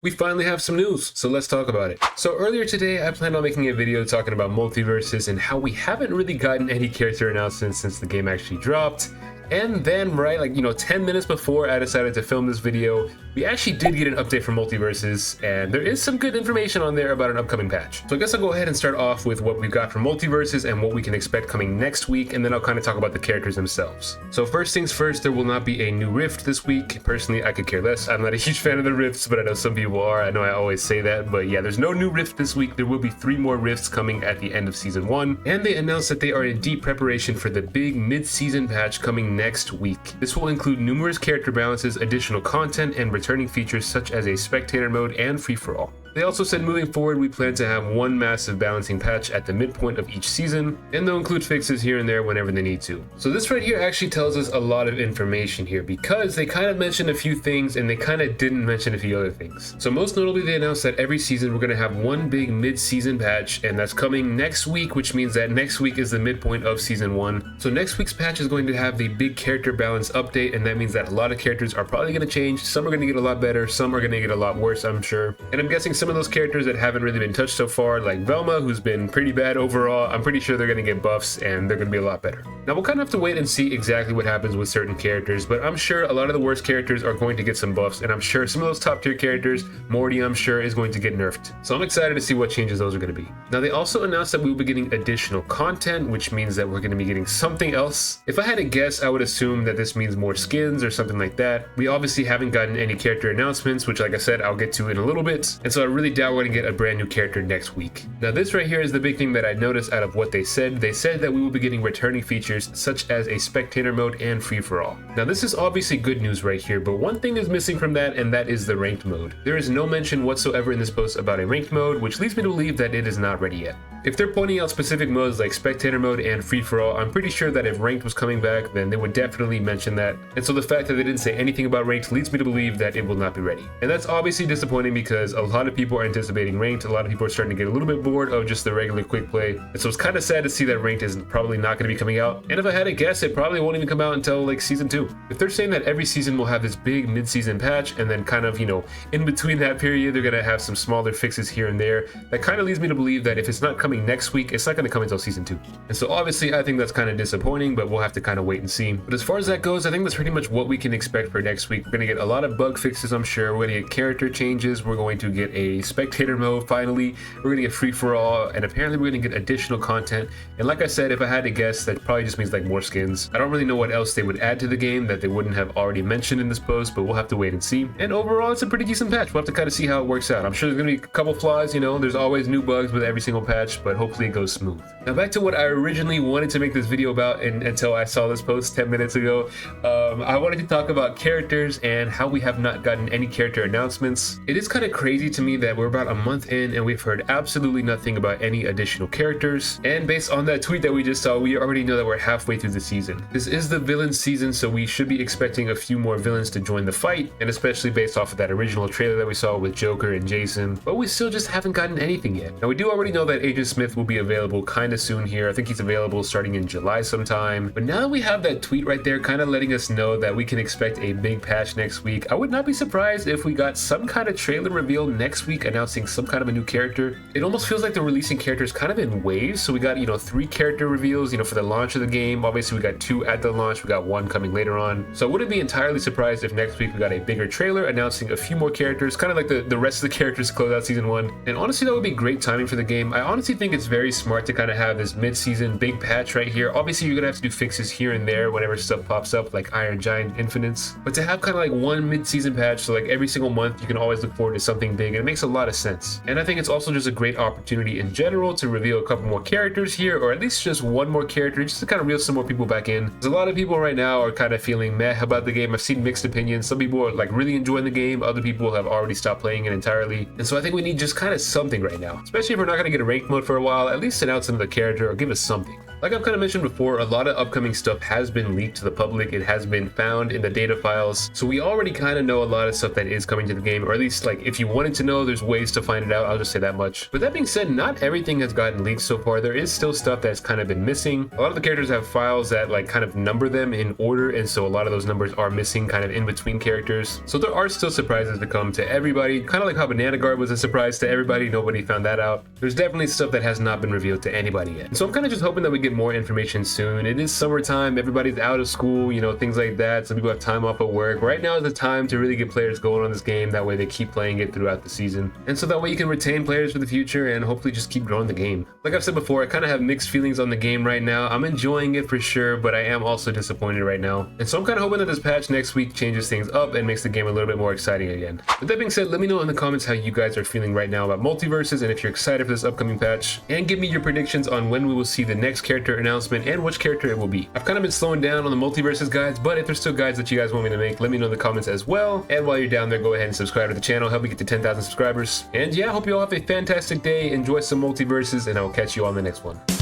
we finally have some news, so let's talk about it. So earlier today, I planned on making a video talking about Multiversus and how we haven't really gotten any character announcements since the game actually dropped. And then, right, 10 minutes before I decided to film this video, we actually did get an update from Multiversus, and there is some good information on there about an upcoming patch. So I guess I'll go ahead and start off with what we've got from Multiversus and what we can expect coming next week, and then I'll kind of talk about the characters themselves. So first things first, there will not be a new rift this week. Personally, I could care less. I'm not a huge fan of the rifts, but I know some people are. I know I always say that, but yeah, there's no new rift this week. There will be 3 more rifts coming at the end of Season 1, and they announced that they are in deep preparation for the big mid-season patch coming next week. This will include numerous character balances, additional content, and returning features such as a spectator mode and free-for-all. They also said moving forward, we plan to have one massive balancing patch at the midpoint of each season, and they'll include fixes here and there whenever they need to. So this right here actually tells us a lot of information here, because they kind of mentioned a few things and they kind of didn't mention a few other things. So most notably, they announced that every season we're going to have one big mid-season patch, and that's coming next week, which means that next week is the midpoint of Season 1. So next week's patch is going to have the big character balance update, and that means that a lot of characters are probably going to change. Some are going to get a lot better, some are going to get a lot worse, I'm sure. And I'm guessing some of those characters that haven't really been touched so far, like Velma, who's been pretty bad overall, I'm pretty sure they're going to get buffs and they're going to be a lot better. Now we'll kind of have to wait and see exactly what happens with certain characters, but I'm sure a lot of the worst characters are going to get some buffs, and I'm sure some of those top tier characters, Morty I'm sure is going to get nerfed. So I'm excited to see what changes those are going to be. Now they also announced that we will be getting additional content, which means that we're going to be getting something else. If I had to guess, I would assume that this means more skins or something like that. We obviously haven't gotten any character announcements, which like I said, I'll get to in a little bit, and so I really doubt we're going to get a brand new character next week. Now this right here is the big thing that I noticed out of what they said. They said that we will be getting returning features such as a spectator mode and free-for-all. Now this is obviously good news right here, but one thing is missing from that, and that is the ranked mode. There is no mention whatsoever in this post about a ranked mode, which leads me to believe that it is not ready yet. If they're pointing out specific modes like spectator mode and free-for-all, I'm pretty sure that if ranked was coming back, then they would definitely mention that. And so the fact that they didn't say anything about ranked leads me to believe that it will not be ready. And that's obviously disappointing because a lot of people are anticipating ranked. A lot of people are starting to get a little bit bored of just the regular quick play. And so it's kind of sad to see that ranked is probably not going to be coming out. And if I had to guess, it probably won't even come out until like Season 2. If they're saying that every season will have this big mid-season patch, and then kind of, in between that period, they're going to have some smaller fixes here and there, that kind of leads me to believe that if it's not coming next week, it's not going to come until Season 2. And so obviously I think that's kind of disappointing, but we'll have to kind of wait and see. But as far as that goes, I think that's pretty much what we can expect for next week. We're going to get a lot of bug fixes, I'm sure. We're going to get character changes. We're going to get a spectator mode finally. We're going to get free-for-all, and apparently we're going to get additional content. And like I said, if I had to guess, that probably just means like more skins. I don't really know what else they would add to the game that they wouldn't have already mentioned in this post, but we'll have to wait and see. And overall, it's a pretty decent patch. We'll have to kind of see how it works out. I'm sure there's going to be a couple flaws, there's always new bugs with every single patch, but hopefully it goes smooth. Now back to what I originally wanted to make this video about, and until I saw this post 10 minutes ago, I wanted to talk about characters and how we have not gotten any character announcements. It is kind of crazy to me that we're about a month in and we've heard absolutely nothing about any additional characters. And based on that tweet that we just saw, we already know that we're halfway through the season. This is the villain season, so we should be expecting a few more villains to join the fight, and especially based off of that original trailer that we saw with Joker and Jason, but we still just haven't gotten anything yet. Now we do already know that Agent Smith will be available kind of soon here. I think he's available starting in July sometime. But now that we have that tweet right there kind of letting us know that we can expect a big patch next week, I would not be surprised if we got some kind of trailer reveal next week announcing some kind of a new character. It almost feels like they're releasing characters kind of in waves. So we got, 3 character reveals, for the launch of the game. Obviously we got 2 at the launch. We got 1 coming later on. So I wouldn't be entirely surprised if next week we got a bigger trailer announcing a few more characters, kind of like the rest of the characters to close out Season 1. And honestly, that would be great timing for the game. I honestly think it's very smart to kind of have this mid-season big patch right here. Obviously, you're gonna have to do fixes here and there whenever stuff pops up, like Iron Giant Infinites. But to have kind of like one mid-season patch, so like every single month, you can always look forward to something big, and it makes a lot of sense. And I think it's also just a great opportunity in general to reveal a couple more characters here, or at least just one more character, just to kind of reel some more people back in. Because a lot of people right now are kind of feeling meh about the game. I've seen mixed opinions. Some people are like really enjoying the game. Other people have already stopped playing it entirely. And so I think we need just kind of something right now, especially if we're not going to get a ranked mode for a while. At least announce another character or give us something. Like I've kind of mentioned before, a lot of upcoming stuff has been leaked to the public. It has been found in the data files. So we already kind of know a lot of stuff that is coming to the game, or at least like if you wanted to know, there's ways to find it out. I'll just say that much. But that being said, not everything has gotten leaked so far. There is still stuff that's kind of been missing. A lot of the characters have files that like kind of number them in order, and so a lot of those numbers are missing kind of in between characters. So there are still surprises to come to everybody, kind of like how Banana Guard was a surprise to everybody. Nobody found that out. There's definitely stuff that has not been revealed to anybody yet. So I'm kind of just hoping that we get more information soon. It is summertime, everybody's out of school, you know, things like that. Some people have time off at work. Right now is the time to really get players going on this game. That way they keep playing it throughout the season. And so that way you can retain players for the future and hopefully just keep growing the game. Like I've said before, I kind of have mixed feelings on the game right now. I'm enjoying it for sure, but I am also disappointed right now. And so I'm kind of hoping that this patch next week changes things up and makes the game a little bit more exciting again. With that being said, let me know in the comments how you guys are feeling right now about Multiversus and if you're excited for this upcoming patch, and give me your predictions on when we will see the next character announcement and which character it will be. I've kind of been slowing down on the Multiversus guides, but if there's still guides that you guys want me to make, let me know in the comments as well. And while you're down there, go ahead and subscribe to the channel, help me get to 10,000 subscribers. And yeah, I hope you all have a fantastic day, enjoy some Multiversus, and I will catch you on the next one.